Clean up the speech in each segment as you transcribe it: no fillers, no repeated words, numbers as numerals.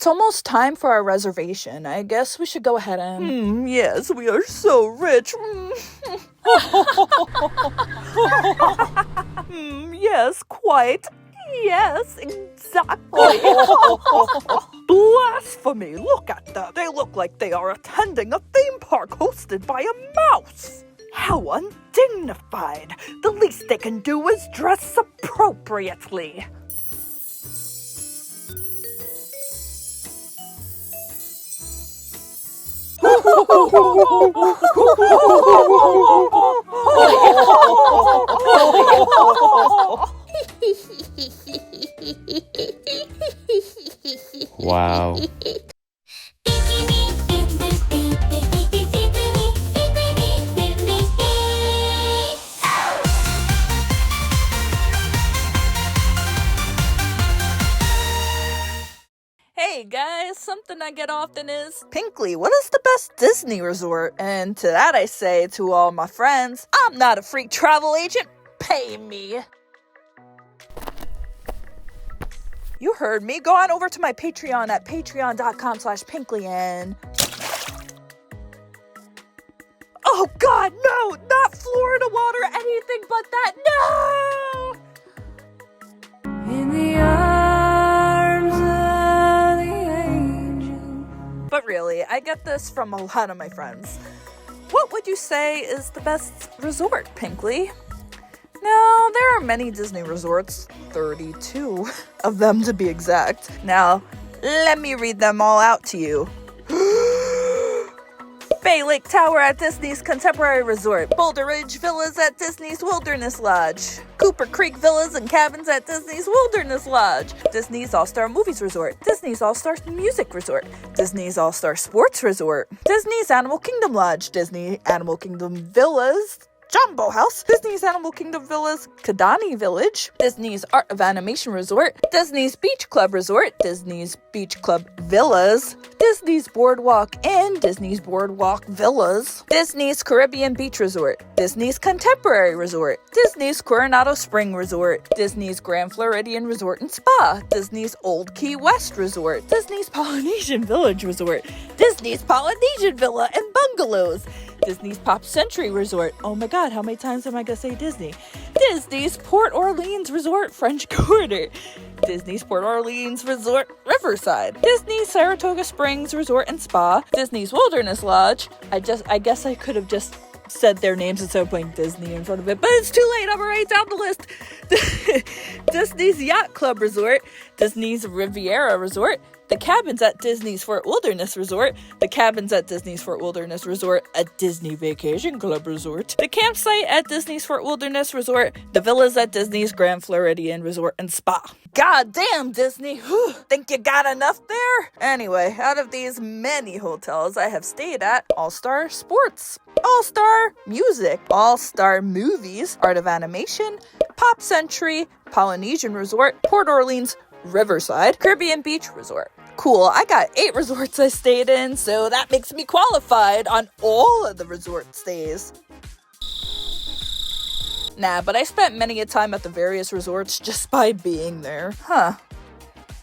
it's almost time for our reservation. I guess we should go ahead and... Yes, we are so rich. Yes, quite. Yes, exactly. Blasphemy! Look at them. They look like they are attending a theme park hosted by a mouse. How undignified. The least they can do is dress appropriately. Wow. Hey guys, something I get often is, Pinkley, what is the best Disney resort? And to that I say to all my friends, I'm not a freak travel agent, pay me. You heard me. Go on over to my Patreon at patreon.com/Pinkley and... Oh God, no! Not Florida water, anything but that, no! In the arms of the angel. But really, I get this from a lot of my friends. What would you say is the best resort, Pinkley? Now, there are many Disney resorts, 32 of them to be exact. Now, let me read them all out to you. Bay Lake Tower at Disney's Contemporary Resort, Boulder Ridge Villas at Disney's Wilderness Lodge, Cooper Creek Villas and Cabins at Disney's Wilderness Lodge, Disney's All-Star Movies Resort, Disney's All-Star Music Resort, Disney's All-Star Sports Resort, Disney's Animal Kingdom Lodge, Disney Animal Kingdom Villas, Jumbo House, Disney's Animal Kingdom Villas, Kidani Village, Disney's Art of Animation Resort, Disney's Beach Club Resort, Disney's Beach Club Villas, Disney's Boardwalk Inn, Disney's Boardwalk Villas, Disney's Caribbean Beach Resort, Disney's Contemporary Resort, Disney's Coronado Spring Resort, Disney's Grand Floridian Resort and Spa, Disney's Old Key West Resort, Disney's Polynesian Village Resort, Disney's Polynesian Villa and Bungalows, Disney's Pop Century Resort. Oh my God, how many times am I gonna say Disney? Disney's Port Orleans Resort French Quarter. Disney's Port Orleans Resort Riverside. Disney's Saratoga Springs Resort and Spa. Disney's Wilderness Lodge. I guess I could have just said their names instead of putting Disney in front of it, but it's too late. I'm gonna write down the list. Disney's Yacht Club Resort. Disney's Riviera Resort. The Cabins at Disney's Fort Wilderness Resort, the Cabins at Disney's Fort Wilderness Resort, a Disney Vacation Club Resort, the Campsite at Disney's Fort Wilderness Resort, the Villas at Disney's Grand Floridian Resort and Spa. God damn, Disney. Whew. Think you got enough there? Anyway, out of these many hotels I have stayed at, All-Star Sports, All-Star Music, All-Star Movies, Art of Animation, Pop Century, Polynesian Resort, Port Orleans, Riverside, Caribbean Beach Resort. Cool, I got 8 resorts I stayed in, so that makes me qualified on all of the resort stays. Nah, but I spent many a time at the various resorts just by being there. Huh.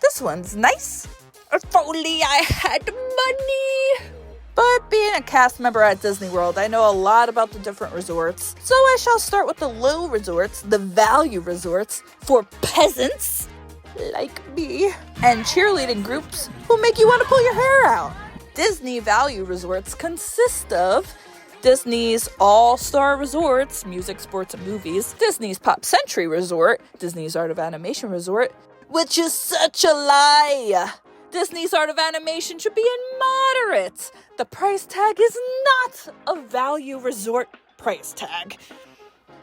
This one's nice. If only I had money. But being a cast member at Disney World, I know a lot about the different resorts. So I shall start with the low resorts, the value resorts, for peasants like me, and cheerleading groups who make you want to pull your hair out. Disney value resorts consist of Disney's All-Star Resorts, music, sports, and movies, Disney's Pop Century Resort, Disney's Art of Animation Resort, which is such a lie. Disney's Art of Animation should be in moderate. The price tag is not a value resort price tag.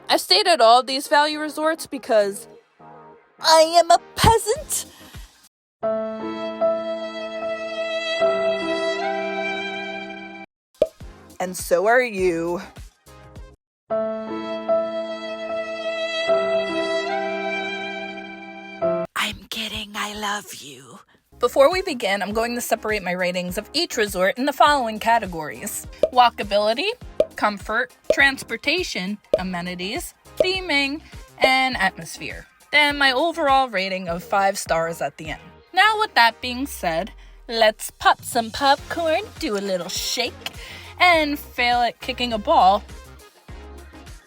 I've stayed at all of these value resorts because I am a peasant. And so are you. I'm kidding, I love you. Before we begin, I'm going to separate my ratings of each resort in the following categories: walkability, comfort, transportation, amenities, theming, and atmosphere. Then my overall rating of 5 stars at the end. Now with that being said, Let's pop some popcorn, do a little shake, and fail at kicking a ball.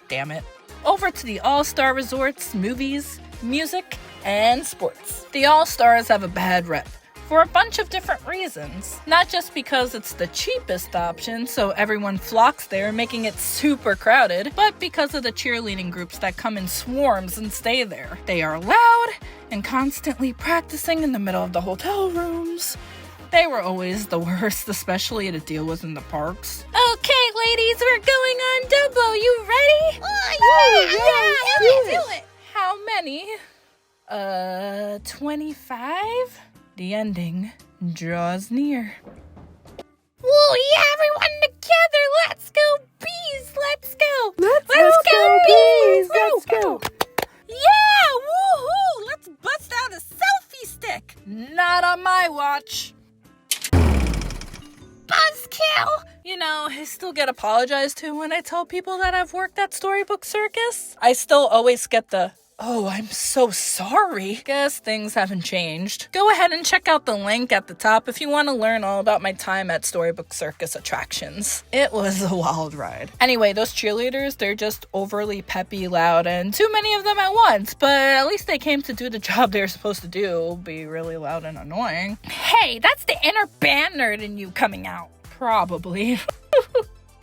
Damn it. Over to the All-Star Resorts, movies, music, and sports. The All-Stars have a bad rep for a bunch of different reasons. Not just because it's the cheapest option, so everyone flocks there, making it super crowded, but because of the cheerleading groups that come in swarms and stay there. They are loud and constantly practicing in the middle of the hotel rooms. They were always the worst, especially to deal with in the parks. Okay, ladies, we're going on Dumbo. You ready? Do it. How many? 25? The ending draws near. Whoa, yeah, everyone together. Let's go, bees. Let's go. Let's go, bees. Let's go. Yeah, woohoo. Let's bust out a selfie stick. Not on my watch. Buzzkill! You know, I still get apologized to when I tell people that I've worked at Storybook Circus. I still always get the, oh, I'm so sorry. Guess things haven't changed. Go ahead and check out the link at the top if you want to learn all about my time at Storybook Circus attractions. It was a wild ride. Anyway, those cheerleaders, they're just overly peppy, loud, and too many of them at once, but at least they came to do the job they're supposed to do, be really loud and annoying. Hey, that's the inner band nerd in you coming out. Probably.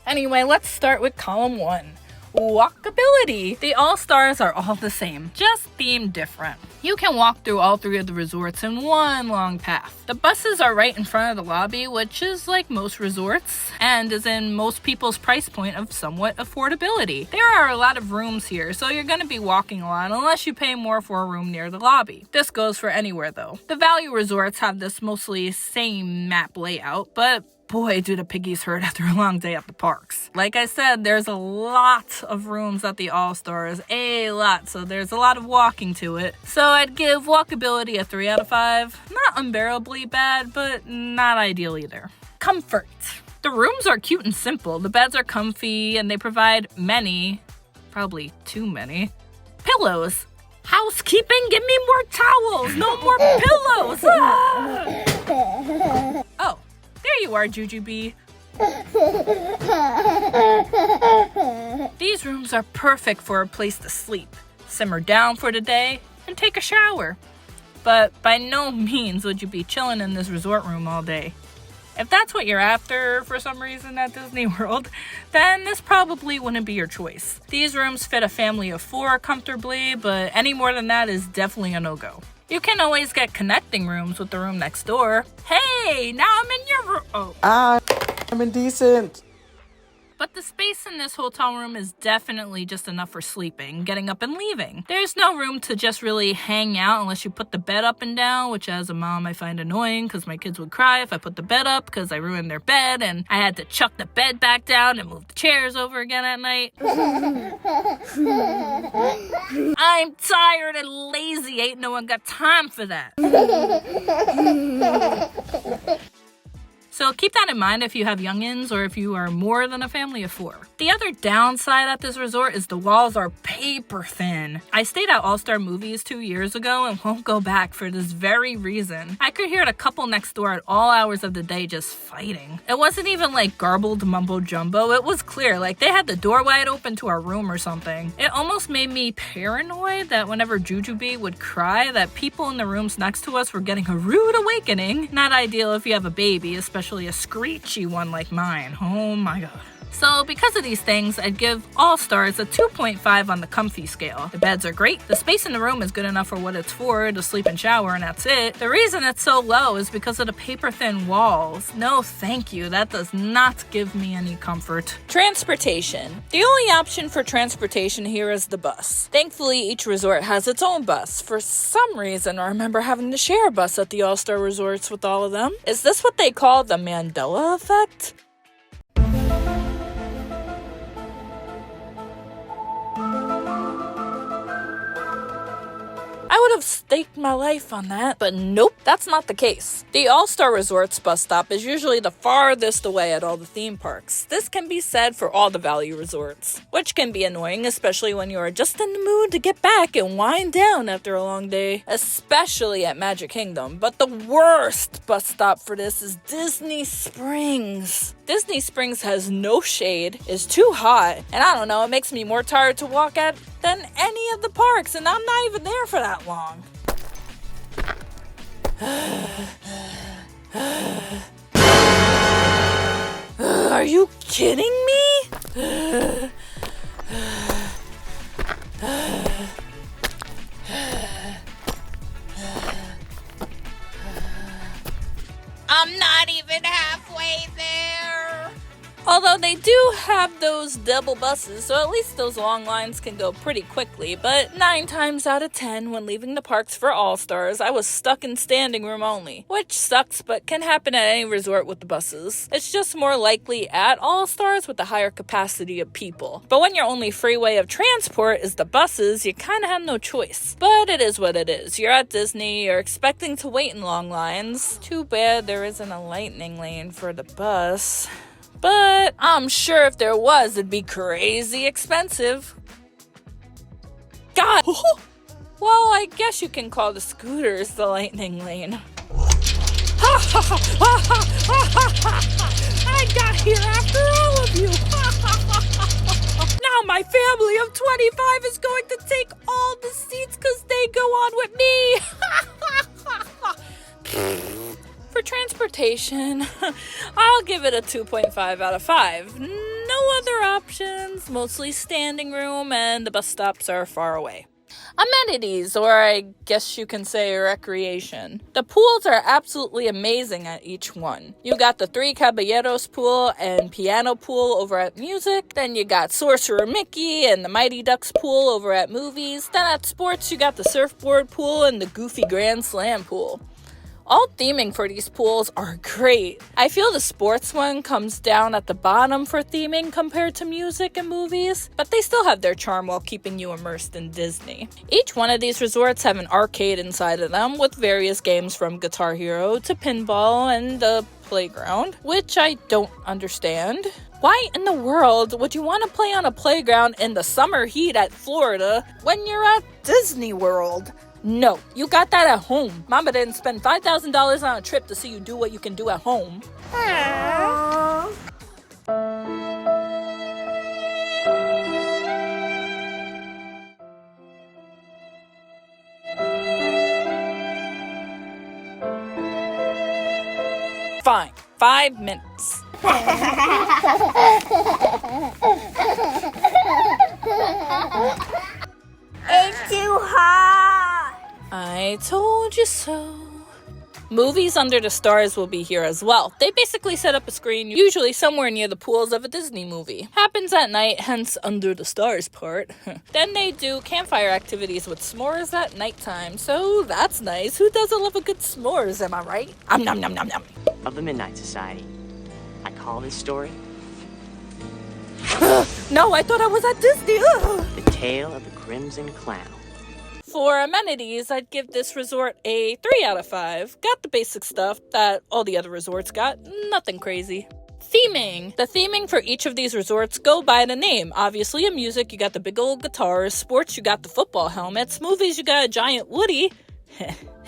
Anyway, let's start with column 1. Walkability. The All-Stars are all the same, just themed different. You can walk through all 3 of the resorts in one long path. The buses are right in front of the lobby, which is like most resorts, and is in most people's price point of somewhat affordability. There are a lot of rooms here, so you're going to be walking a lot unless you pay more for a room near the lobby. This goes for anywhere though. The value resorts have this mostly same map layout, but boy, do the piggies hurt after a long day at the parks. Like I said, there's a lot of rooms at the All-Stars, a lot, so there's a lot of walking to it. So I'd give walkability a 3 out of 5. Not unbearably bad, but not ideal either. Comfort. The rooms are cute and simple. The beds are comfy, and they provide many, probably too many, pillows. Housekeeping, give me more towels, no more pillows. Oh. There you are, Jujubee. These rooms are perfect for a place to sleep, simmer down for the day, and take a shower. But by no means would you be chilling in this resort room all day. If that's what you're after for some reason at Disney World, then this probably wouldn't be your choice. These rooms fit a family of 4 comfortably, but any more than that is definitely a no-go. You can always get connecting rooms with the room next door. Hey, now I'm in your room. Oh. I'm indecent. But the space in this hotel room is definitely just enough for sleeping, getting up and leaving. There's no room to just really hang out unless you put the bed up and down, which as a mom I find annoying because my kids would cry if I put the bed up because I ruined their bed and I had to chuck the bed back down and move the chairs over again at night. I'm tired and lazy. Ain't no one got time for that. So keep that in mind if you have youngins or if you are more than a family of 4. The other downside at this resort is the walls are paper thin. I stayed at All-Star Movies 2 years ago and won't go back for this very reason. I could hear the couple next door at all hours of the day just fighting. It wasn't even like garbled mumbo jumbo. It was clear, like they had the door wide open to our room or something. It almost made me paranoid that whenever Jujubee would cry that people in the rooms next to us were getting a rude awakening. Not ideal if you have a baby, especially a screechy one like mine. Oh my god. So because of these things, I'd give All-Stars a 2.5 on the comfy scale. The beds are great. The space in the room is good enough for what it's for, to sleep and shower, and that's it. The reason it's so low is because of the paper-thin walls. No thank you. That does not give me any comfort. Transportation. The only option for transportation here is the bus. Thankfully, each resort has its own bus. For some reason, I remember having to share a bus at the All-Star resorts with all of them. Is this what they call the Mandela effect? I would have stake my life on that, but nope, that's not the case. The All-Star Resorts bus stop is usually the farthest away at all the theme parks. This can be said for all the value resorts, which can be annoying, especially when you are just in the mood to get back and wind down after a long day, especially at Magic Kingdom. But the worst bus stop for this is Disney Springs. Disney Springs has no shade, is too hot, and I don't know, it makes me more tired to walk at than any of the parks, and I'm not even there for that long. Are you kidding me? I'm not even halfway there. Although they do have those double buses, so at least those long lines can go pretty quickly, but 9 times out of 10 when leaving the parks for All-Stars, I was stuck in standing room only, which sucks but can happen at any resort with the buses. It's just more likely at All-Stars with a higher capacity of people. But when your only free way of transport is the buses, you kinda have no choice. But it is what it is. You're at Disney, you're expecting to wait in long lines. Too bad there isn't a lightning lane for the bus. But I'm sure if there was, it'd be crazy expensive. God! Well, I guess you can call the scooters the lightning lane. I got here after all of you! Now my family of 25 is going to take all the seats because they go on with me! For transportation, I'll give it a 2.5 out of 5. No other options, mostly standing room, and the bus stops are far away. Amenities, or I guess you can say recreation. The pools are absolutely amazing at each one. You got the Three Caballeros pool and piano pool over at Music. Then you got Sorcerer Mickey and the Mighty Ducks pool over at Movies. Then at Sports, you got the Surfboard pool and the Goofy Grand Slam pool. All theming for these pools are great. I feel the sports one comes down at the bottom for theming compared to Music and Movies, but they still have their charm while keeping you immersed in Disney. Each one of these resorts have an arcade inside of them with various games from Guitar Hero to pinball and the playground, which I don't understand. Why in the world would you want to play on a playground in the summer heat at Florida when you're at Disney World? No, you got that at home. Mama didn't spend $5,000 on a trip to see you do what you can do at home. Fine, 5 minutes. It's too hot. I told you so. Movies Under the Stars will be here as well. They basically set up a screen, usually somewhere near the pools of a Disney movie. Happens at night, hence Under the Stars part. Then they do campfire activities with s'mores at nighttime, so that's nice. Who doesn't love a good s'mores, am I right? Nom nom nom nom. Of the Midnight Society. I call this story No, I thought I was at Disney. The Tale of the Crimson Clown. For amenities, I'd give this resort a 3 out of 5. Got the basic stuff that all the other resorts got. Nothing crazy. Theming. The theming for each of these resorts go by the name. Obviously, in Music, you got the big old guitars. Sports, you got the football helmets. Movies, you got a giant Woody.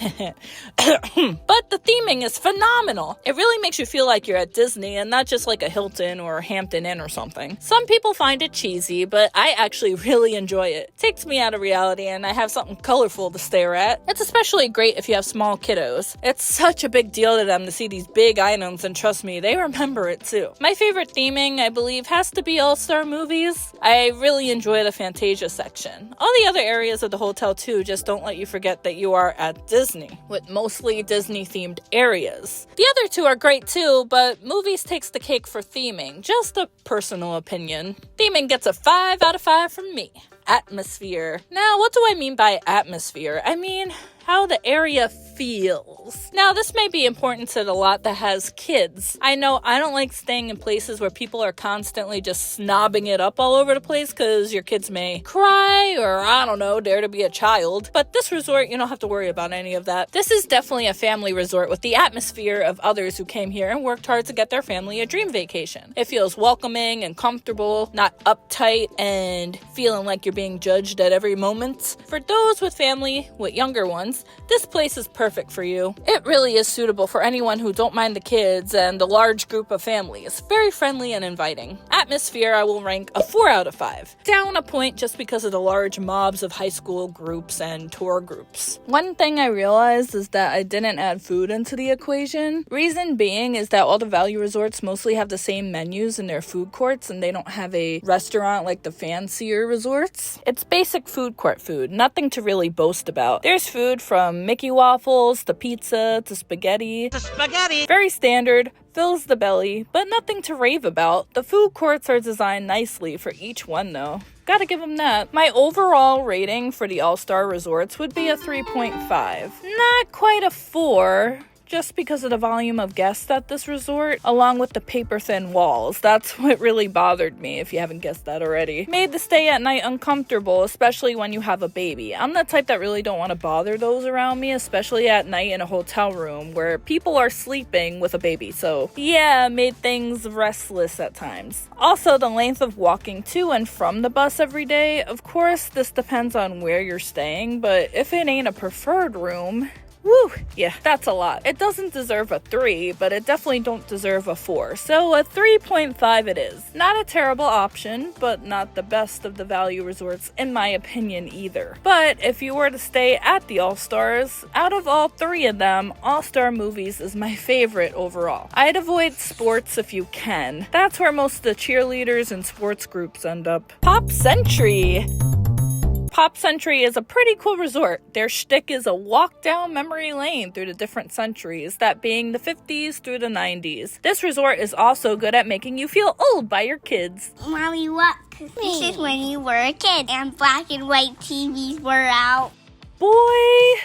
But the theming is phenomenal. It really makes you feel like you're at Disney and not just like a Hilton or a Hampton Inn or something. Some people find it cheesy, but I actually really enjoy it. It takes me out of reality and I have something colorful to stare at. It's especially great if you have small kiddos. It's such a big deal to them to see these big items, and trust me, they remember it too. My favorite theming, I believe, has to be All-Star Movies. I really enjoy the Fantasia section. All the other areas of the hotel too just don't let you forget that you are at Disney, with mostly Disney-themed areas. The other two are great too, but Movies takes the cake for theming. Just a personal opinion. Theming gets a 5 out of 5 from me. atmosphere. Now, what do I mean by atmosphere? I mean how the area feels. Now, this may be important to the lot that has kids. I know I don't like staying in places where people are constantly just snobbing it up all over the place because your kids may cry or, I don't know, dare to be a child. But this resort, you don't have to worry about any of that. This is definitely a family resort with the atmosphere of others who came here and worked hard to get their family a dream vacation. It feels welcoming and comfortable, not uptight and feeling like you're being judged at every moment. For those with family, with younger ones, this place is perfect for you. It really is suitable for anyone who don't mind the kids and the large group of families. Very friendly and inviting. Atmosphere, I will rank a 4 out of 5. Down a point just because of the large mobs of high school groups and tour groups. One thing I realized is that I didn't add food into the equation. Reason being is that all the value resorts mostly have the same menus in their food courts and they don't have a restaurant like the fancier resorts. It's basic food court food, nothing to really boast about. There's food from Mickey waffles to pizza to spaghetti. Very standard, fills the belly, but nothing to rave about. The food courts are designed nicely for each one though. Gotta give them that. My overall rating for the All-Star Resorts would be a 3.5. Not quite a 4. Just because of the volume of guests at this resort, along with the paper-thin walls. That's what really bothered me, if you haven't guessed that already. Made the stay at night uncomfortable, especially when you have a baby. I'm the type that really don't want to bother those around me, especially at night in a hotel room where people are sleeping with a baby. So yeah, made things restless at times. Also, the length of walking to and from the bus every day. Of course, this depends on where you're staying, but if it ain't a preferred room, woo, yeah, that's a lot. It doesn't deserve a 3, but it definitely don't deserve a 4. So a 3.5 it is. Not a terrible option, but not the best of the value resorts in my opinion either. But if you were to stay at the All-Stars, out of all 3 of them, All-Star Movies is my favorite overall. I'd avoid sports if you can. That's where most of the cheerleaders and sports groups end up. Pop Century. Pop Century is a pretty cool resort. Their shtick is a walk down memory lane through the different centuries, that being the 50s through the 90s. This resort is also good at making you feel old by your kids. Mommy, what? This is when you were a kid and black and white TVs were out. Boy!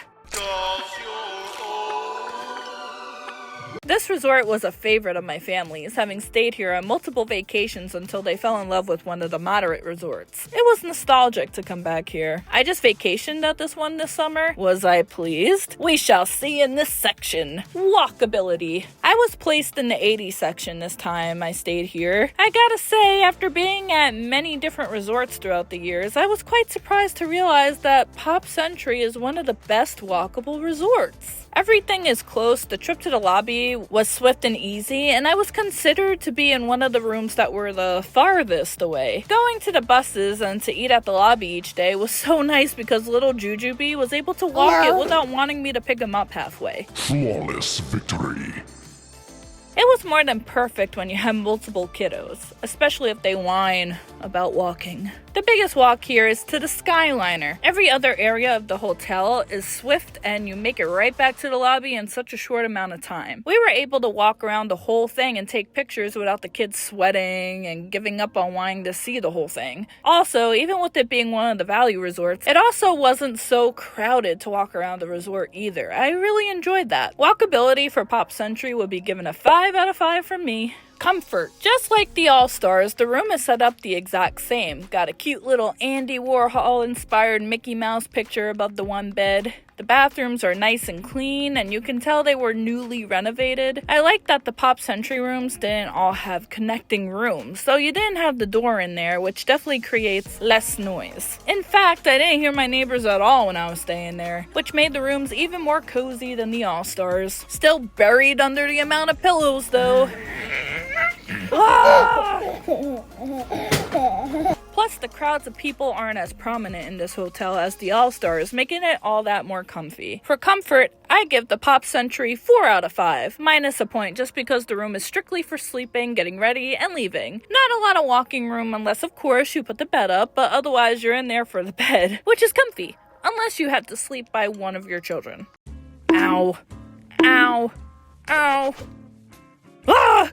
This resort was a favorite of my family's, having stayed here on multiple vacations until they fell in love with one of the moderate resorts. It was nostalgic to come back here. I just vacationed at this one this summer. Was I pleased? We shall see in this section. Walkability. I was placed in the 80 section this time I stayed here. I gotta say, after being at many different resorts throughout the years, I was quite surprised to realize that Pop Century is one of the best walkable resorts. Everything is close. The trip to the lobby was swift and easy, and I was considered to be in one of the rooms that were the farthest away. Going to the buses and to eat at the lobby each day was so nice because little Jujubee was able to walk it without wanting me to pick him up halfway. Flawless victory. It was more than perfect when you have multiple kiddos, especially if they whine about walking. The biggest walk here is to the Skyliner. Every other area of the hotel is swift and you make it right back to the lobby in such a short amount of time. We were able to walk around the whole thing and take pictures without the kids sweating and giving up on wanting to see the whole thing. Also, even with it being one of the value resorts, it also wasn't so crowded to walk around the resort either. I really enjoyed that. Walkability for Pop Century would be given a 5 out of 5 from me. Comfort. Just like the All-Stars, the room is set up the exact same. Got a cute little Andy Warhol inspired Mickey Mouse picture above the one bed. The bathrooms are nice and clean, and you can tell they were newly renovated. I like that the Pop Century rooms didn't all have connecting rooms, so you didn't have the door in there, which definitely creates less noise. In fact, I didn't hear my neighbors at all when I was staying there, which made the rooms even more cozy than the All-Stars. Still buried under the amount of pillows, though. Plus, the crowds of people aren't as prominent in this hotel as the All-Stars, making it all that more comfy. For comfort, I give the Pop Century 4 out of 5, minus a point just because the room is strictly for sleeping, getting ready, and leaving. Not a lot of walking room unless, of course, you put the bed up, but otherwise you're in there for the bed, which is comfy, unless you have to sleep by one of your children. Ow. Ow. Ow. Ah!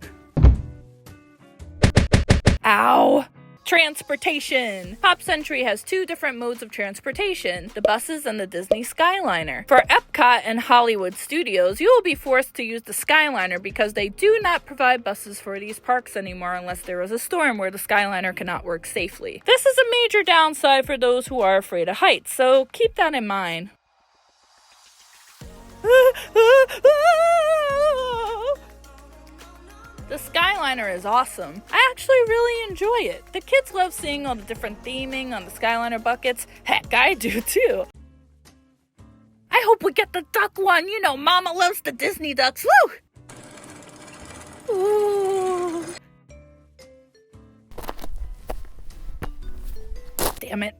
Ow. Transportation. Pop Century has two different modes of transportation, the buses and the Disney Skyliner. For Epcot and Hollywood Studios, you will be forced to use the Skyliner because they do not provide buses for these parks anymore unless there is a storm where the Skyliner cannot work safely. This is a major downside for those who are afraid of heights, so keep that in mind. The Skyliner is awesome. I actually really enjoy it. The kids love seeing all the different theming on the Skyliner buckets. Heck, I do too. I hope we get the duck one. You know, Mama loves the Disney ducks. Woo! Ooh. Damn it.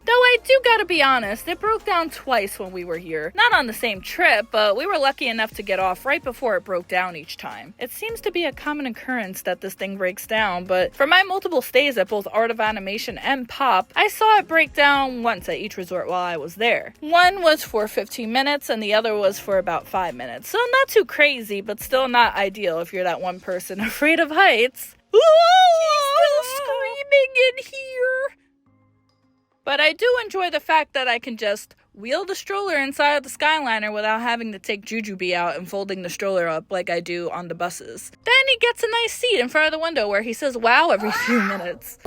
Though I do gotta be honest, it broke down twice when we were here. Not on the same trip, but we were lucky enough to get off right before it broke down each time. It seems to be a common occurrence that this thing breaks down, but for my multiple stays at both Art of Animation and Pop, I saw it break down once at each resort while I was there. One was for 15 minutes and the other was for about 5 minutes. So not too crazy, but still not ideal if you're that one person afraid of heights. Ooh, she's still screaming in here! But I do enjoy the fact that I can just wheel the stroller inside of the Skyliner without having to take Jujubee out and folding the stroller up like I do on the buses. Then he gets a nice seat in front of the window where he says wow every few minutes.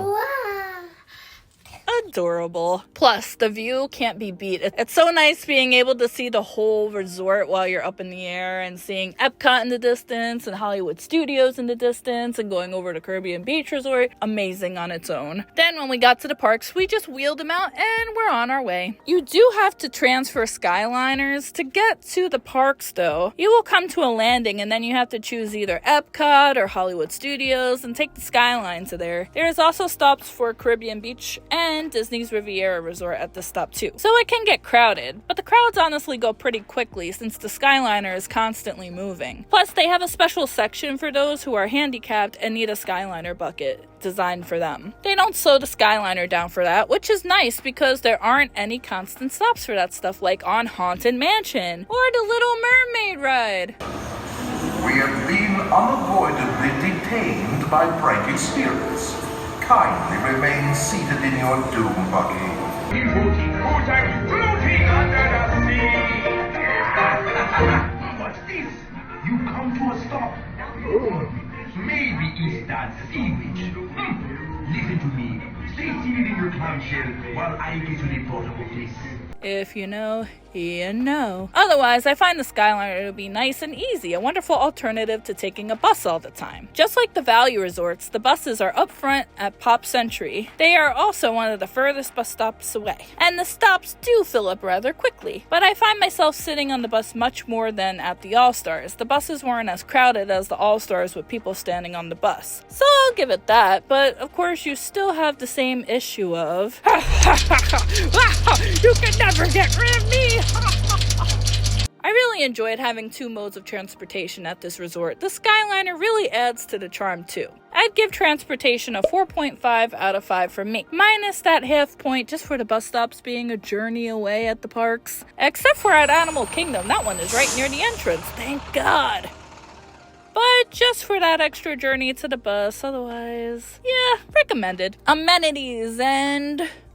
Adorable. Plus, the view can't be beat. It's so nice being able to see the whole resort while you're up in the air and seeing Epcot in the distance and Hollywood Studios in the distance and going over to Caribbean Beach Resort. Amazing on its own. Then when we got to the parks, we just wheeled them out and we're on our way. You do have to transfer Skyliners to get to the parks though. You will come to a landing and then you have to choose either Epcot or Hollywood Studios and take the Skyline to there. There is also stops for Caribbean Beach and Disney's Riviera Resort at this stop too. So it can get crowded, but the crowds honestly go pretty quickly since the Skyliner is constantly moving. Plus, they have a special section for those who are handicapped and need a Skyliner bucket designed for them. They don't slow the Skyliner down for that, which is nice because there aren't any constant stops for that stuff like on Haunted Mansion or the Little Mermaid ride. We have been unavoidably detained by pranky spirits. Kindly remain seated in your doom buggy. Floating under the sea. What's this? You come to a stop. Oh, maybe it's that sea witch. Listen to me. Stay seated in your clown shell while I get to the bottom of this. If you know, you know. Otherwise, I find the Skyliner to be nice and easy, a wonderful alternative to taking a bus all the time. Just like the value resorts, the buses are up front at Pop Century. They are also one of the furthest bus stops away, and the stops do fill up rather quickly. But I find myself sitting on the bus much more than at the All-Stars. The buses weren't as crowded as the All-Stars with people standing on the bus. So I'll give it that, but of course you still have the same issue of you can never get rid of me! I really enjoyed having two modes of transportation at this resort. The Skyliner really adds to the charm too. I'd give transportation a 4.5 out of 5 for me, minus that half point just for the bus stops being a journey away at the parks. Except for at Animal Kingdom, that one is right near the entrance, thank God. But just for that extra journey to the bus, otherwise, yeah, recommended. Amenities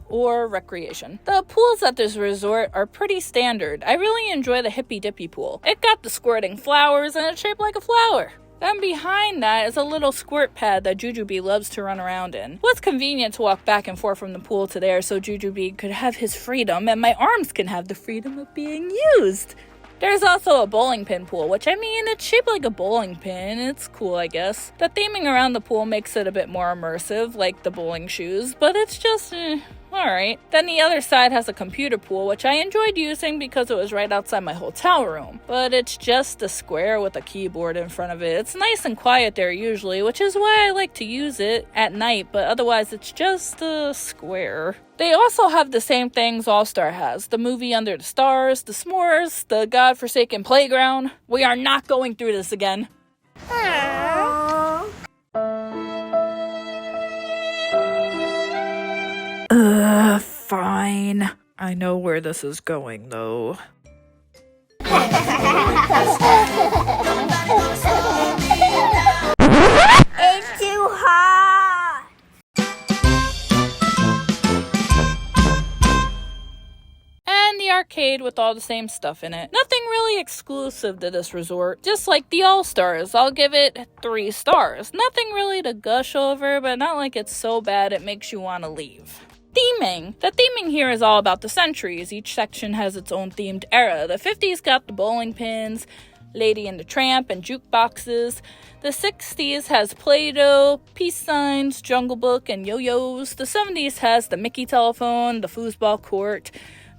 or recreation. The pools at this resort are pretty standard. I really enjoy the Hippy Dippy pool. It got the squirting flowers and it's shaped like a flower. Then behind that is a little squirt pad that Jujubee loves to run around in. It was convenient to walk back and forth from the pool to there so Jujubee could have his freedom and my arms can have the freedom of being used. There's also a bowling pin pool, which I mean, it's shaped like a bowling pin. It's cool, I guess. The theming around the pool makes it a bit more immersive, like the bowling shoes, but it's just, alright. Then the other side has a computer pool, which I enjoyed using because it was right outside my hotel room. But it's just a square with a keyboard in front of it. It's nice and quiet there usually, which is why I like to use it at night, but otherwise it's just a square. They also have the same things All-Star has. The movie Under the Stars, the s'mores, the godforsaken playground. We are not going through this again. Fine. I know where this is going, though. It's too hot. arcade with all the same stuff in it. Nothing really exclusive to this resort. Just like the All-Stars, I'll give it 3 stars. Nothing really to gush over, but not like it's so bad it makes you want to leave. Theming. The theming here is all about the centuries. Each section has its own themed era. The 50s got the bowling pins, Lady and the Tramp, and jukeboxes. The 60s has Play-Doh, peace signs, Jungle Book, and yo-yos. The 70s has the Mickey telephone, the foosball court,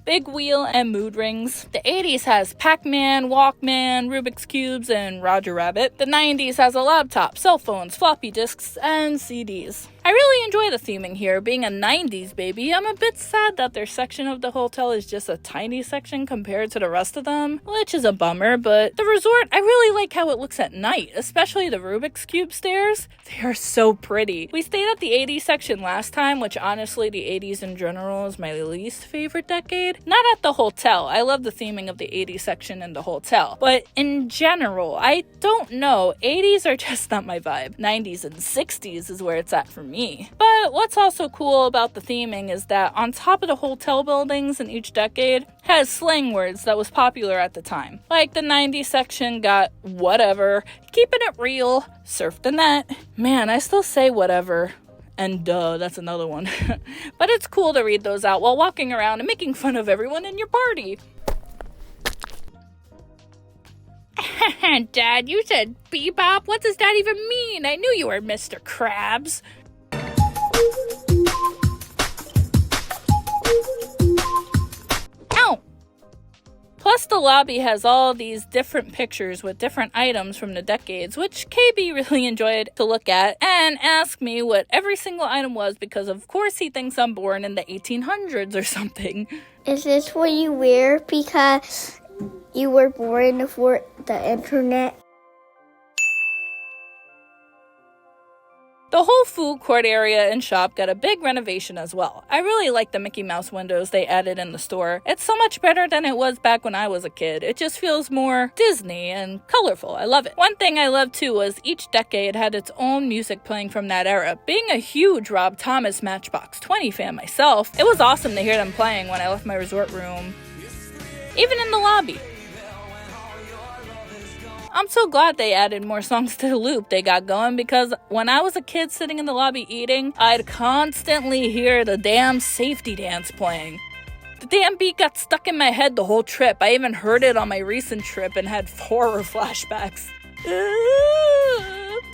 Big Wheel, and mood rings. The 80s has Pac-Man, Walkman, Rubik's Cubes, and Roger Rabbit. The 90s has a laptop, cell phones, floppy disks, and CDs. I really enjoy the theming here. Being a 90s baby, I'm a bit sad that their section of the hotel is just a tiny section compared to the rest of them, which is a bummer, but the resort, I really like how it looks at night, especially the Rubik's Cube stairs. They are so pretty. We stayed at the 80s section last time, which honestly, the 80s in general is my least favorite decade. Not at the hotel. I love the theming of the 80s section in the hotel, but in general, I don't know. 80s are just not my vibe. 90s and 60s is where it's at for me. But what's also cool about the theming is that on top of the hotel buildings in each decade has slang words that was popular at the time. Like the 90s section got whatever, keeping it real, surf the net. Man, I still say whatever. And duh, that's another one. But it's cool to read those out while walking around and making fun of everyone in your party. Dad, you said bebop? What does that even mean? I knew you were Mr. Krabs. Ow! Plus, the lobby has all these different pictures with different items from the decades, which KB really enjoyed to look at and ask me what every single item was because, of course, he thinks I'm born in the 1800s or something. Is this what you wear because you were born before the internet? The whole food court area and shop got a big renovation as well. I really like the Mickey Mouse windows they added in the store. It's so much better than it was back when I was a kid. It just feels more Disney and colorful. I love it. One thing I loved too was each decade had its own music playing from that era. Being a huge Rob Thomas Matchbox 20 fan myself, it was awesome to hear them playing when I left my resort room, even in the lobby. I'm so glad they added more songs to the loop they got going because when I was a kid sitting in the lobby eating, I'd constantly hear the damn safety dance playing. The damn beat got stuck in my head the whole trip. I even heard it on my recent trip and had horror flashbacks.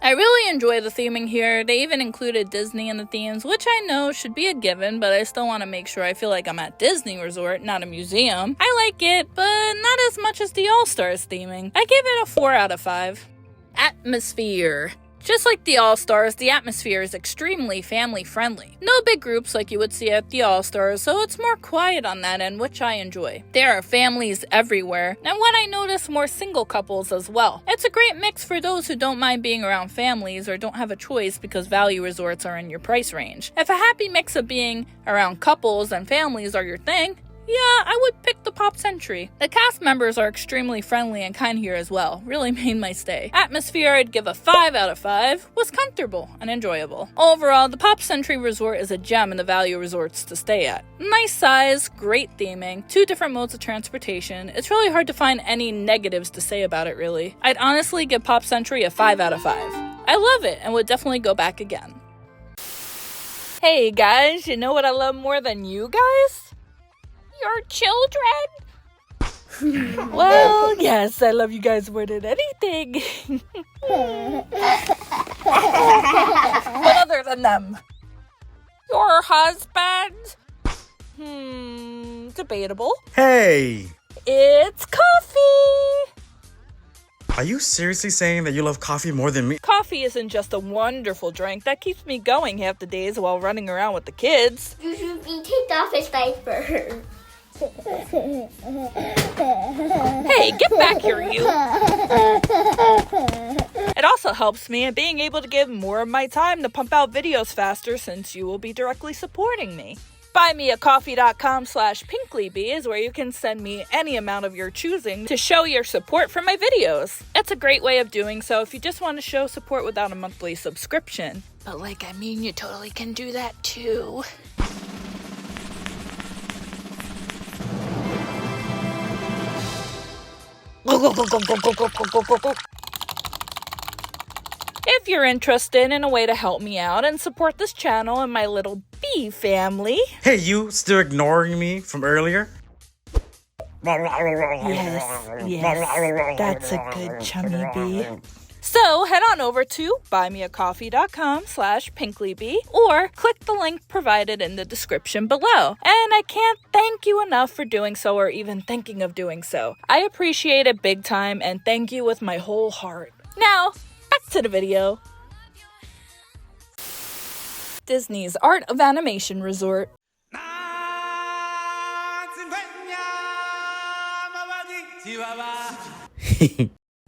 I really enjoy the theming here. They even included Disney in the themes, which I know should be a given, but I still want to make sure I feel like I'm at Disney Resort, not a museum. I like it, but not as much as the All-Stars theming. I give it a 4 out of 5. Atmosphere. Just like the All-Stars, the atmosphere is extremely family-friendly. No big groups like you would see at the All-Stars, so it's more quiet on that end, which I enjoy. There are families everywhere, and what I notice, more single couples as well. It's a great mix for those who don't mind being around families or don't have a choice because value resorts are in your price range. If a happy mix of being around couples and families are your thing, yeah, I would pick the Pop Century. The cast members are extremely friendly and kind here as well. Really made my stay. Atmosphere, I'd give a 5 out of 5. Was comfortable and enjoyable. Overall, the Pop Century Resort is a gem in the value resorts to stay at. Nice size, great theming, 2 different modes of transportation. It's really hard to find any negatives to say about it, really. I'd honestly give Pop Century a 5 out of 5. I love it and would definitely go back again. Hey guys, you know what I love more than you guys? Your children? Well, yes, I love you guys more than anything. But other than them, your husband? Debatable. Hey! It's coffee! Are you seriously saying that you love coffee more than me? Coffee isn't just a wonderful drink that keeps me going half the days while running around with the kids. You should be take off his diaper. Hey, get back here, you! It also helps me in being able to give more of my time to pump out videos faster since you will be directly supporting me. BuyMeACoffee.com/PinkleyBee is where you can send me any amount of your choosing to show your support for my videos. It's a great way of doing so if you just want to show support without a monthly subscription. But you totally can do that too. If you're interested in a way to help me out and support this channel and my little bee family. Hey, you still ignoring me from earlier? Yes, that's a good chummy bee. So head on over to buymeacoffee.com/pinklybee or click the link provided in the description below. And I can't thank you enough for doing so or even thinking of doing so. I appreciate it big time and thank you with my whole heart. Now, back to the video. Disney's Art of Animation Resort.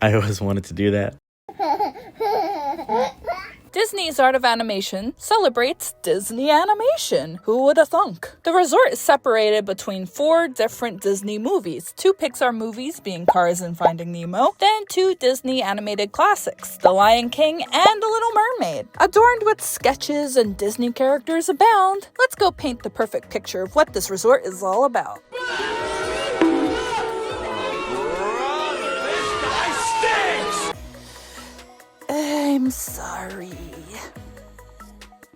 I always wanted to do that. Disney's Art of Animation celebrates Disney animation. Who would have thunk? The resort is separated between 4 different Disney movies, 2 Pixar movies being Cars and Finding Nemo, then 2 Disney animated classics, The Lion King and The Little Mermaid. Adorned with sketches and Disney characters abound, let's go paint the perfect picture of what this resort is all about. I'm sorry.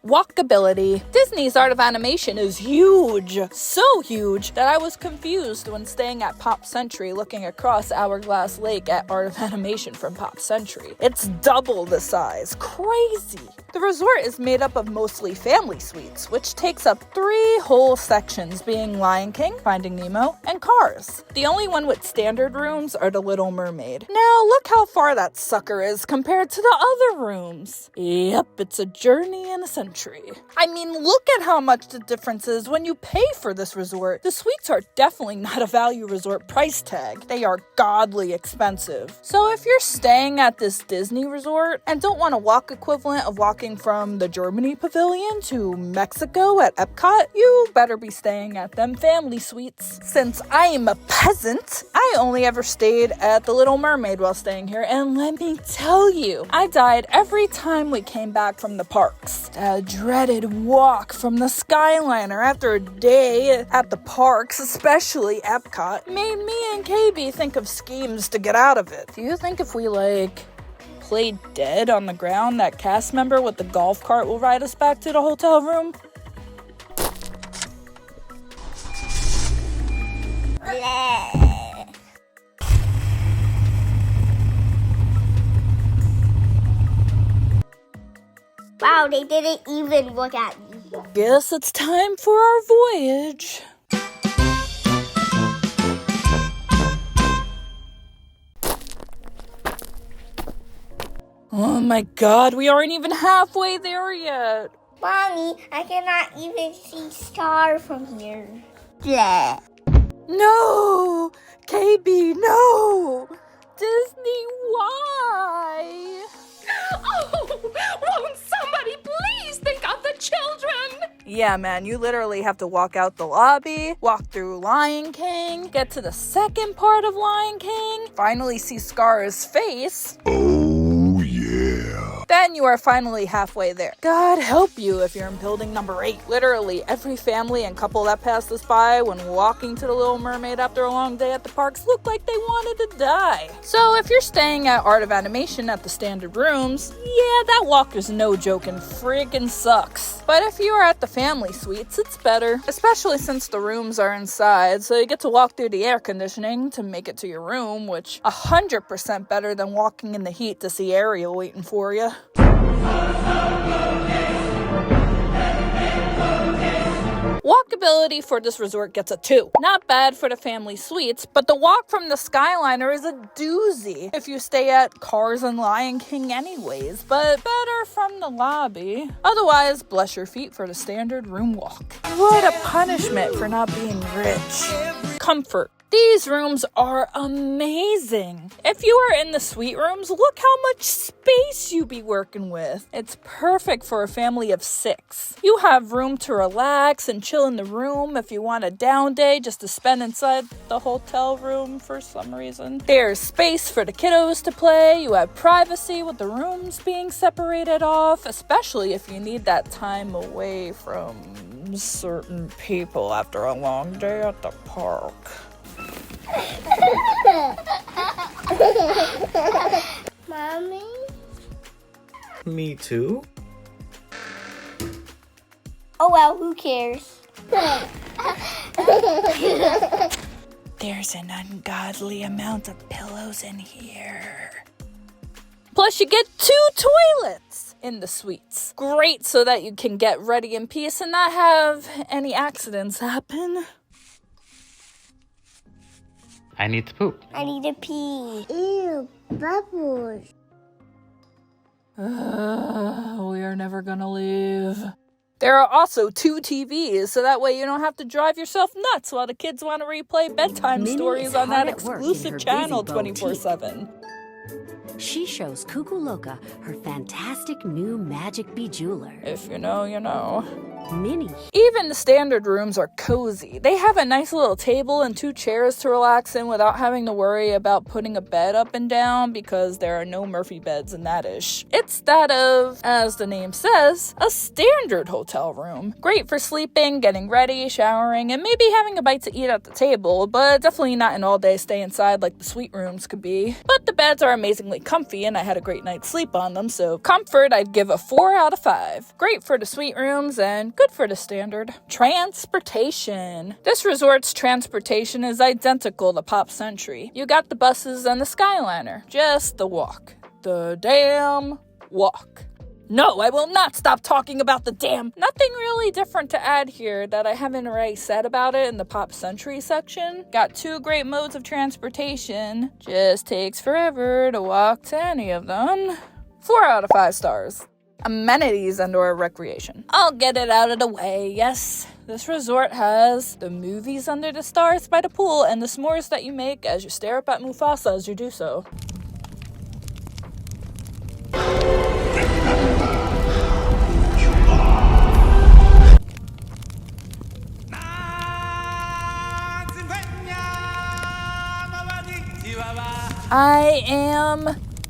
Walkability. Disney's Art of Animation is huge. So huge that I was confused when staying at Pop Century looking across Hourglass Lake at Art of Animation from Pop Century. It's double the size. Crazy. The resort is made up of mostly family suites, which takes up 3 whole sections being Lion King, Finding Nemo, and Cars. The only one with standard rooms are The Little Mermaid. Now look how far that sucker is compared to the other rooms. Yep, it's a journey in a century. I mean, look at how much the difference is when you pay for this resort. The suites are definitely not a value resort price tag. They are godly expensive. So if you're staying at this Disney resort and don't want a walk equivalent of walking from the Germany Pavilion to Mexico at Epcot, you better be staying at them family suites. Since I am a peasant, I only ever stayed at the Little Mermaid while staying here, and let me tell you, I died every time we came back from the parks. That dreaded walk from the Skyliner after a day at the parks, especially Epcot, made me and KB think of schemes to get out of it. Do you think if we, played dead on the ground, that cast member with the golf cart will ride us back to the hotel room? Wow, they didn't even look at me. Guess it's time for our voyage. Oh my god, we aren't even halfway there yet. Mommy, I cannot even see Star from here. Blah. No! KB, no! Disney, why? Oh, won't somebody please think of the children? Yeah, man, you literally have to walk out the lobby, walk through Lion King, get to the second part of Lion King, finally see Scar's face. Oh, yeah. Then you are finally halfway there. God help you if you're in building number 8. Literally, every family and couple that passed us by when walking to the Little Mermaid after a long day at the parks looked like they wanted to die. So if you're staying at Art of Animation at the standard rooms, yeah, that walk is no joke and freaking sucks. But if you are at the family suites, it's better, especially since the rooms are inside, so you get to walk through the air conditioning to make it to your room, which 100% better than walking in the heat to see Ariel waiting for you. Walkability for this resort gets a 2. Not bad for the family suites, but the walk from the Skyliner is a doozy if you stay at Cars and Lion King anyways, but better from the lobby. Otherwise, bless your feet for the standard room walk. What a punishment for not being rich. Comfort. These rooms are amazing. If you are in the suite rooms, look how much space you be working with. It's perfect for a family of 6. You have room to relax and chill in the room if you want a down day just to spend inside the hotel room for some reason. There's space for the kiddos to play. You have privacy with the rooms being separated off, especially if you need that time away from certain people after a long day at the park. Mommy? Me too? Oh well, who cares? There's an ungodly amount of pillows in here. Plus, you get 2 toilets in the suites. Great, so that you can get ready in peace and not have any accidents happen. I need to poop. I need to pee. Ew, bubbles. We are never gonna leave. There are also 2 TVs, so that way you don't have to drive yourself nuts while the kids want to replay bedtime Minnie stories is on that hard at work in exclusive her channel busy boutique. 24/7. She shows Cuckoo Loca her fantastic new magic bejeweler. If you know, you know. Minnie. Even the standard rooms are cozy. They have a nice little table and 2 chairs to relax in without having to worry about putting a bed up and down because there are no Murphy beds in that ish. It's that of, as the name says, a standard hotel room. Great for sleeping, getting ready, showering, and maybe having a bite to eat at the table, but definitely not an all-day stay inside like the suite rooms could be. But the beds are amazingly comfy and I had a great night's sleep on them, so comfort I'd give a 4 out of 5. Great for the suite rooms and good for the standard. Transportation. This resort's transportation is identical to Pop Century. You got the buses and the Skyliner. Just the walk. The damn walk. No, I will not stop talking about the damn. Nothing really different to add here that I haven't already said about it in the Pop Century section. Got 2 great modes of transportation. Just takes forever to walk to any of them. 4 out of 5 stars. Amenities and/or recreation. I'll get it out of the way. Yes, this resort has the movies under the stars by the pool and the s'mores that you make as you stare up at Mufasa as you do so. I am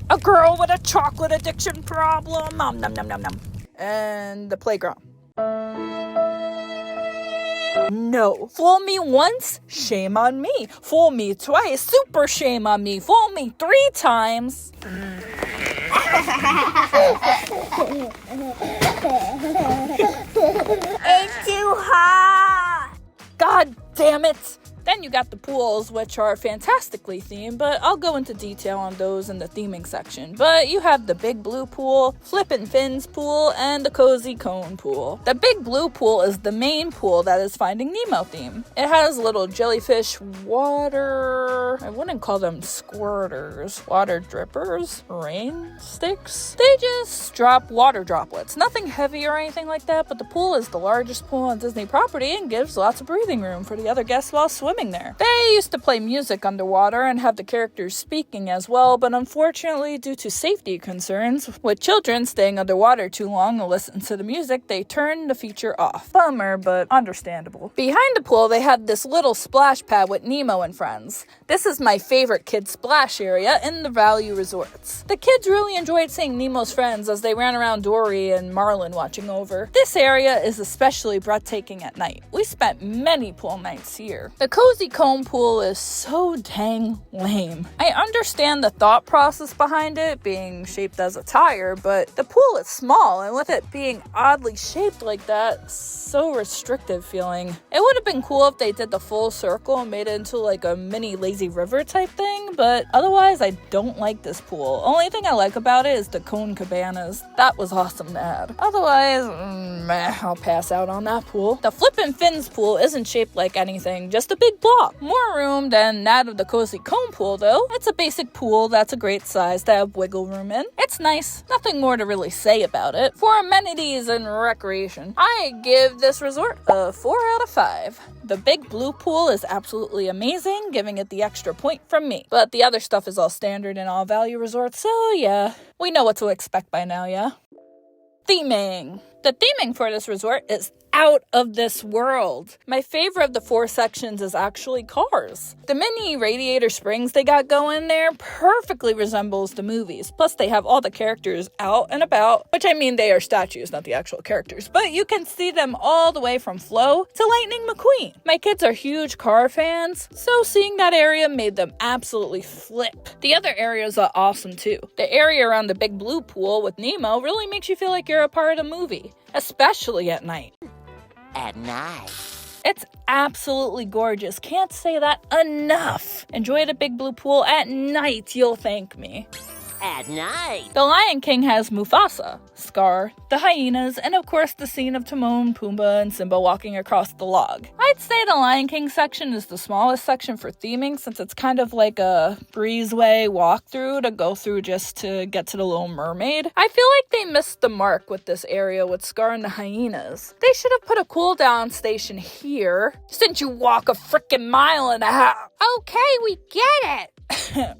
a girl with a chocolate addiction problem. Nom nom nom nom nom. And the playground. No. Fool me once, shame on me. Fool me twice, super shame on me. Fool me 3 times. It's too hot. God damn it. Then you got the pools, which are fantastically themed, but I'll go into detail on those in the theming section. But you have the Big Blue Pool, Flippin' Fins Pool, and the Cozy Cone Pool. The Big Blue Pool is the main pool that is Finding Nemo theme. It has little jellyfish water... I wouldn't call them squirters. Water drippers? Rain sticks? They just drop water droplets. Nothing heavy or anything like that, but the pool is the largest pool on Disney property and gives lots of breathing room for the other guests while swimming there. They used to play music underwater and have the characters speaking as well, but unfortunately, due to safety concerns, with children staying underwater too long to listen to the music, they turned the feature off. Bummer, but understandable. Behind the pool, they had this little splash pad with Nemo and friends. This is my favorite kid splash area in the value resorts. The kids really enjoyed seeing Nemo's friends as they ran around Dory and Marlin watching over. This area is especially breathtaking at night. We spent many pool nights here. The Cozy Cone Pool is so dang lame. I understand the thought process behind it being shaped as a tire, but the pool is small, and with it being oddly shaped like that, so restrictive feeling. It would have been cool if they did the full circle and made it into like a mini lazy river type thing, but otherwise I don't like this pool. Only thing I like about it is the cone cabanas. That was awesome to add. Otherwise, I'll pass out on that pool. The Flippin' Fins Pool isn't shaped like anything, just a big block. More room than that of the Cozy Cone Pool though. It's a basic pool that's a great size to have wiggle room in. It's nice. Nothing more to really say about it. For amenities and recreation, I give this resort a 4 out of 5. The Big Blue Pool is absolutely amazing, giving it the extra point from me. But the other stuff is all standard in all value resorts, so yeah. We know what to expect by now, yeah? Theming. The theming for this resort is out of this world. My favorite of the 4 sections is actually Cars. The mini Radiator Springs they got going there perfectly resembles the movies. Plus they have all the characters out and about, which I mean they are statues, not the actual characters, but you can see them all the way from Flo to Lightning McQueen. My kids are huge car fans, so seeing that area made them absolutely flip. The other areas are awesome too. The area around the big blue pool with Nemo really makes you feel like you're a part of the movie, especially at night. At night. It's absolutely gorgeous. Can't say that enough. Enjoy the big blue pool at night, you'll thank me. At night. The Lion King has Mufasa, Scar, the hyenas, and of course the scene of Timon, Pumbaa, and Simba walking across the log. I'd say the Lion King section is the smallest section for theming since it's kind of like a breezeway walkthrough to go through just to get to the Little Mermaid. I feel like they missed the mark with this area with Scar and the hyenas. They should have put a cool down station here since you walk a freaking mile and a half. Okay, we get it.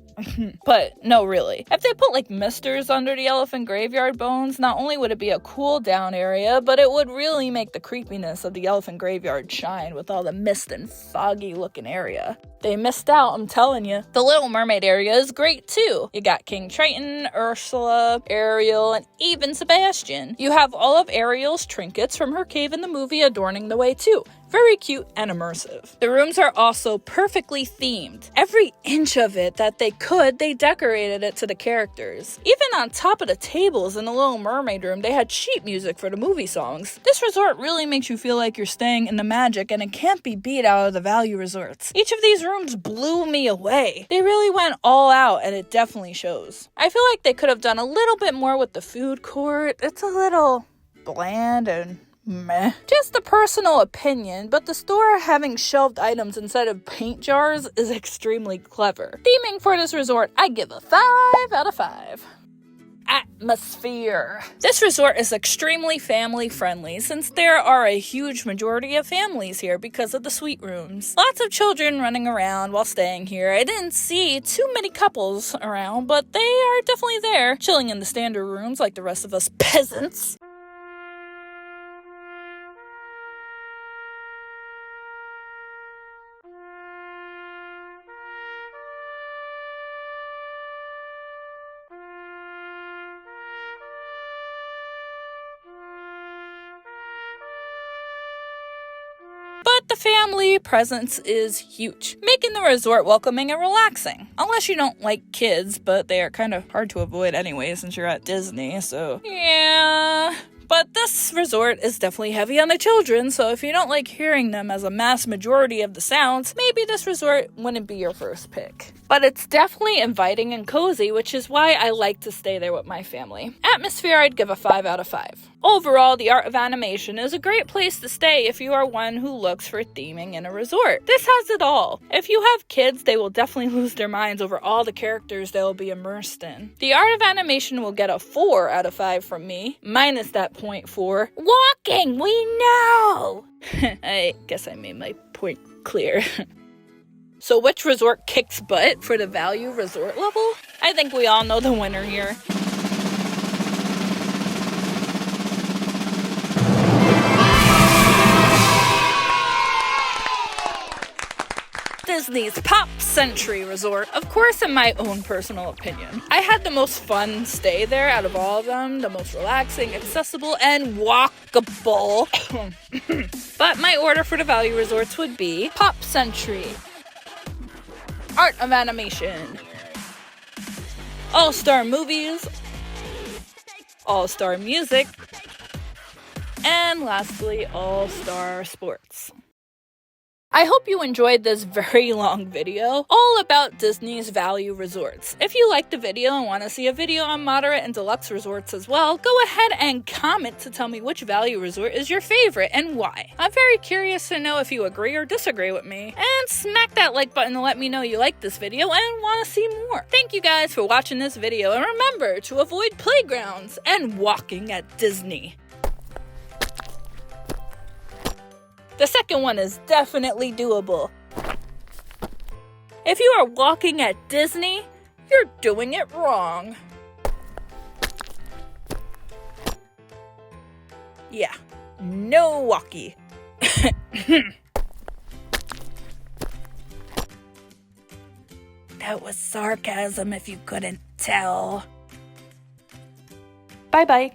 But no, really. If they put like misters under the elephant graveyard bones, not only would it be a cool down area, but it would really make the creepiness of the elephant graveyard shine with all the mist and foggy looking area. They missed out, I'm telling you. The Little Mermaid area is great too. You got King Triton, Ursula, Ariel, and even Sebastian. You have all of Ariel's trinkets from her cave in the movie adorning the way too. Very cute and immersive. The rooms are also perfectly themed. Every inch of it that they could, they decorated it to the characters. Even on top of the tables in the Little Mermaid room, they had sheet music for the movie songs. This resort really makes you feel like you're staying in the magic, and it can't be beat out of the value resorts. Each of these rooms blew me away. They really went all out, and it definitely shows. I feel like they could have done a little bit more with the food court. It's a little bland and meh. Just a personal opinion, but the store having shelved items instead of paint jars is extremely clever. Theming for this resort, I give a 5 out of 5. Atmosphere. This resort is extremely family friendly since there are a huge majority of families here because of the suite rooms. Lots of children running around while staying here. I didn't see too many couples around, but they are definitely there, chilling in the standard rooms like the rest of us peasants. But the family presence is huge, making the resort welcoming and relaxing. Unless you don't like kids, but they are kind of hard to avoid anyway since you're at Disney, so yeah. But this resort is definitely heavy on the children, so if you don't like hearing them as a mass majority of the sounds, maybe this resort wouldn't be your first pick. But it's definitely inviting and cozy, which is why I like to stay there with my family. Atmosphere, I'd give a 5 out of 5. Overall, the Art of Animation is a great place to stay if you are one who looks for theming in a resort. This has it all. If you have kids, they will definitely lose their minds over all the characters they will be immersed in. The Art of Animation will get a 4 out of 5 from me, minus that point for walking, we know! I guess I made my point clear. So which resort kicks butt for the value resort level? I think we all know the winner here. Disney's Pop Century Resort. Of course, in my own personal opinion, I had the most fun stay there out of all of them, the most relaxing, accessible, and walkable. But my order for the value resorts would be Pop Century, Art of Animation, All-Star Movies, All-Star Music, and lastly, All-Star Sports. I hope you enjoyed this very long video all about Disney's value resorts. If you liked the video and want to see a video on moderate and deluxe resorts as well, go ahead and comment to tell me which value resort is your favorite and why. I'm very curious to know if you agree or disagree with me. And smack that like button to let me know you liked this video and want to see more. Thank you guys for watching this video, and remember to avoid playgrounds and walking at Disney. The second one is definitely doable. If you are walking at Disney, you're doing it wrong. Yeah. no walkie. That was sarcasm if you couldn't tell. Bye-bye.